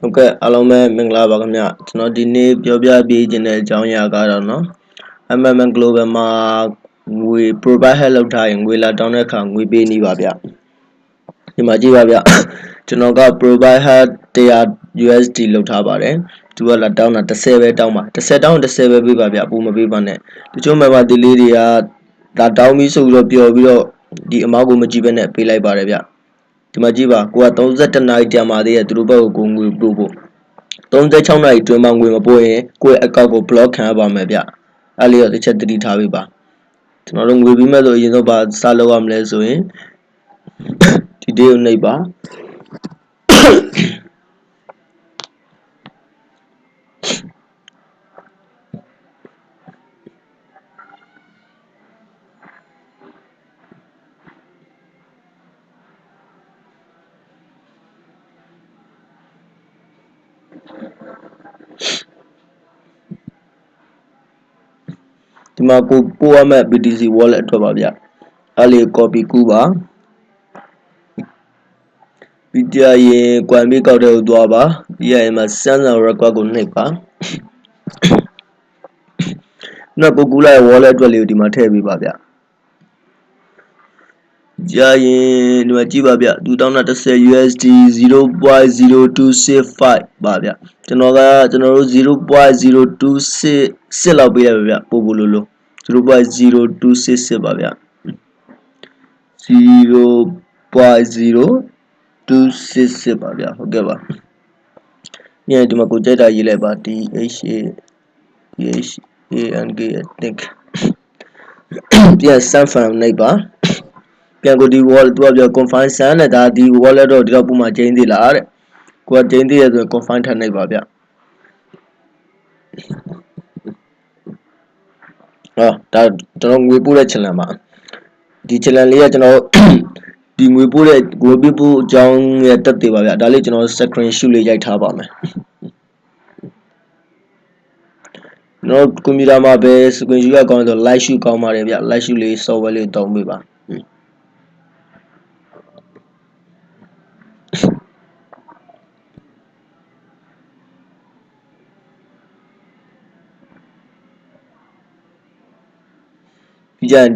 ဟုတ်ကဲ့အားလုံးပဲမင်္ဂလာပါခင်ဗျကျွန်တော်ဒီနေ့ပြောပြပေးခြင်းတဲ့အကြောင်းအရာကတော့နော် MMN Global မှာငွေ provide help လုပ်ထားရင်ငွေလာတောင်းတဲ့အခါငွေပေးနေပါဗျဒီမှာကြည့်ပါဗျကျွန်တော်က provide help 100 USD လုပ်ထားပါတယ်သူကလာတောင်းတာ10ပဲတောင်းပါ10တောင်း10ပဲပေးပါဗျပိုမပေးပါနဲ့တချို့မှာပါဒီလေးတွေကလာတောင်းပြီးဆိုပြီးတော့ပျော်ပြီးတော့ဒီအမောက်ကိုမကြည့်ဘဲနဲ့ပေးလိုက်ပါတယ်ဗျဒီမှာကြည့်ပါကိုက32နာရီကြာမှသေးရဲ့သူတို့ဘက်ကိုငွေပို့ဖို့36နာရီတွင်းမှာငွေမပို့ရင်ကိုယ့်အကောင့်ကို block ခံရပါမယ်ဗျအဲ့လေးတော့တစ်ချက်သတိထားပေးပါကျွန်တော်တို့ငွေပြီးမဲ့ဆိုအရင်ဆုံးပါစလုပ်ရမလဲဆိုရင်ဒီဒေးကိုနှိပ်ပါဒီမှာကိုပို့ရမဲ့ BTC wallet အတွက်ပါဗျအဲ့လေး copy ကူးပါပြီးကြရင် Coinbase ကောက်တဲ့ကိုသွားပါပြီးရင်မှာ Send and Request ကိုနှိပ်ပါနောက်ကိုကူးလိုက် wallet အတွက်လေးကိုဒီမှာထည့်ပေးပါဗျကြာရင်ဒီမှာကြည့်ပါဗျ2010 USD 0.0265 ပါဗျကျွန်တော်တို့ 0.0266 လောက်ပေးလိုက်ပါဗျပို့ဖို့လို့0.0266 ပါဗျ0.0266 ပါဗျဟုတ်ကဲ့ပါညဒီမှာကိုကြိုက်တာရေးလိုက်ပါ THANK think ပြန် send file နှိပ်ပါပြန်ကိုဒီ wallet သူကပြော confirm send နဲ့ဒါဒီ wallet တော့ဒီတော့ပုံမှာကျင်းသေးလားတဲ့ကိုကကျင်းသေးရဆိုရင် confirm ထပ်နှိပ်ပါဗျဟောဒါကျွန်တော်ငွေပို့တဲ့ channel မှာဒီ channel လေးကကျွန်တော်ဒီငွေပို့တဲ့အကြောင်းရဲ့တက်သေးပါဗျဒါလေးကျွန်တော် screenshot လေးရိုက်ထားပါမယ်ကျွန်တော်ကွန်ပျူတာမှာပဲ screenshot ရကောင်းဆို live shoot ကောင်းပါတယ်ဗျ live shoot လေး software လေးသုံးပေးပါပြီးကြရင်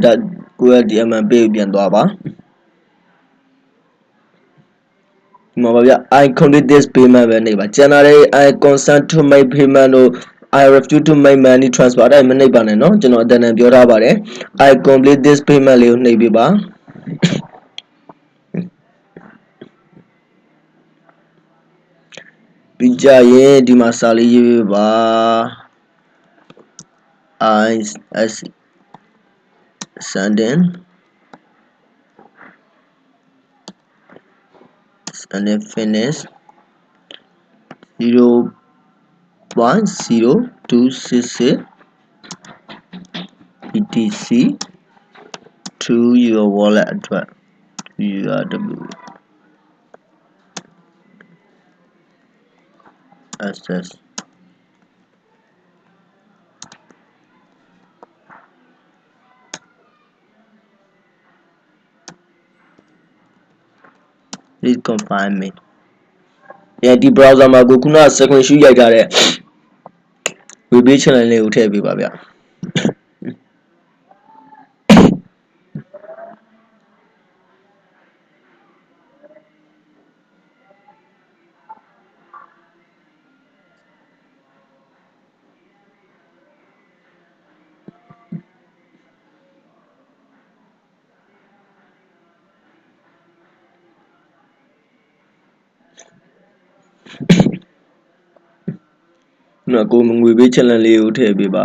ကိုယ့်ရဲ့ DMM page ပြန်သွားပါဒီမှာပါဗျ I complete this payment ပဲနေပါကျန်တာတွေ I consent to make payment တို့ I refuse to make money transfer အဲ့မနှိပ်ပါနဲ့နော်ကျွန်တော်အတန်တန်ပြောထားပါတယ် I complete this payment လေးကိုနှိပ်ပေးပါပြီးကြရင်ဒီမှာစာလေးရေးပေးပါ I sending finish 0.0266 BTC to your wallet address URW access please confirm me ဒီ browser မှာကိုခုန screenshot ရိုက်ထားတဲ့ web page channel လေးကိုထည့်ပေးပါဗျနော်ကိုငွေပေး channel လေးကိုထည့်ပေးပါ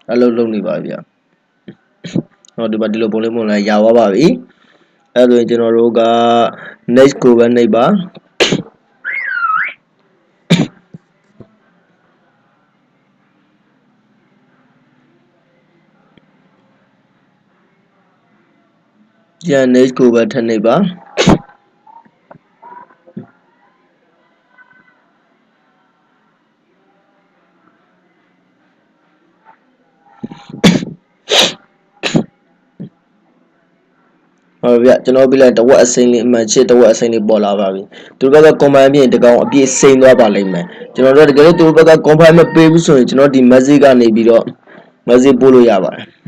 အဲ့လိုလုပ်နေပါဗျဟောဒီမှာဒီလိုပုံလေးပုံလိုက်ရသွားပါပြီအဲ့ဆိုရင်ကျွန်တော်တို့က next ကိုပဲနှိပ်ပါကျန် next ကိုပဲထပ်နှိပ်ပါဟုတ်ဗျကျွန်တော်ပြလိုက်တဝက်အစိမ်းလေးအမှန်ချစ်တဝက်အစိမ်းလေးပေါ်လာပါပြီသူတို့ဘက်က combine ပြင်တကောင်အပြည့်စိမ့်သွားပါလိမ့်မယ်ကျွန်တော်တို့တကယ်လို့သူတို့ဘက်က combine မပေးဘူးဆိုရင်ကျွန်တော်ဒီ message ကနေပြီးတော့ message ပို့လို့ရပါတယ်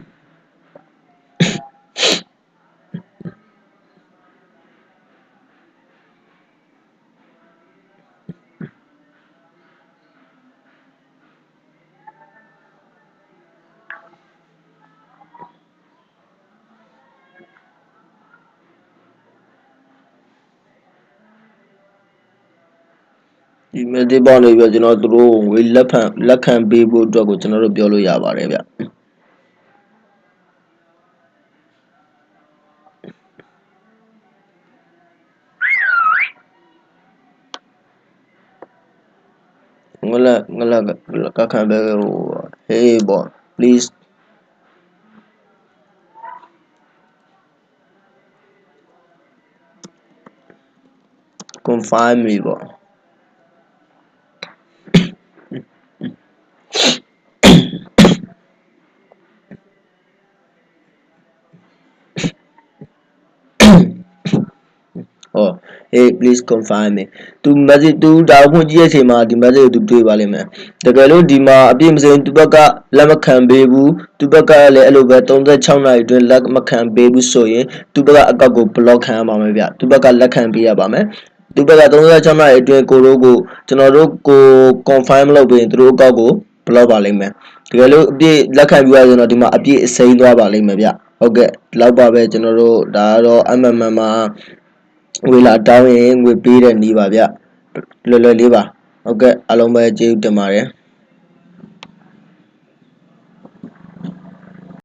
ဒီ message ပေါက်နေပြီးတော့ကျွန်တော်တို့ငွေလက်ခံပေးဖို့အတွက်ကိုကျွန်တော်တို့ပြောလို့ရပါတယ်ဗျငလကခံပဲဟို hey boy please confirm me ပေါ့hey please confirm me သူ message သူဒါဖွင့်ကြည့်တဲ့အချိန်မှာဒီ message ကိုသူတွေ့ပါလိမ့်မယ်တကယ်လို့ဒီမှာအပြည့်မစင်သူဘက်ကလက်မခံပေးဘူးသူဘက်ကလည်းအဲ့လိုပဲ36နာရီအတွင်းလက်မခံပေးဘူးဆိုရင်သူဘက်ကအကောက်ကို block ခံရပါမယ်ဗျသူဘက်ကလက်ခံပေးရပါမယ်သူဘက်က36နာရီအတွင်းကိုတို့ကိုကျွန်တော်တို့ကို confirm လုပ်ပေးရင်သူတို့အကောက်ကို block ပါလိမ့်မယ်တကယ်လို့အပြည့်လက်ခံပြီးရရင်တော့ဒီမှာအပြည့်အစိမ်းသွားပါလိမ့်မယ်ဗျဟုတ်ကဲ့ဒီလောက်ပါပဲကျွန်တော်တို့ဒါကတော့ MMM မှာငွေလာတောင်းရင်ငွေပေးတဲ့နည်းပါဗျလွယ်လွယ်လေးပါဟုတ်ကဲ့အားလုံးပဲကျေးဇူးတင်ပါတယ်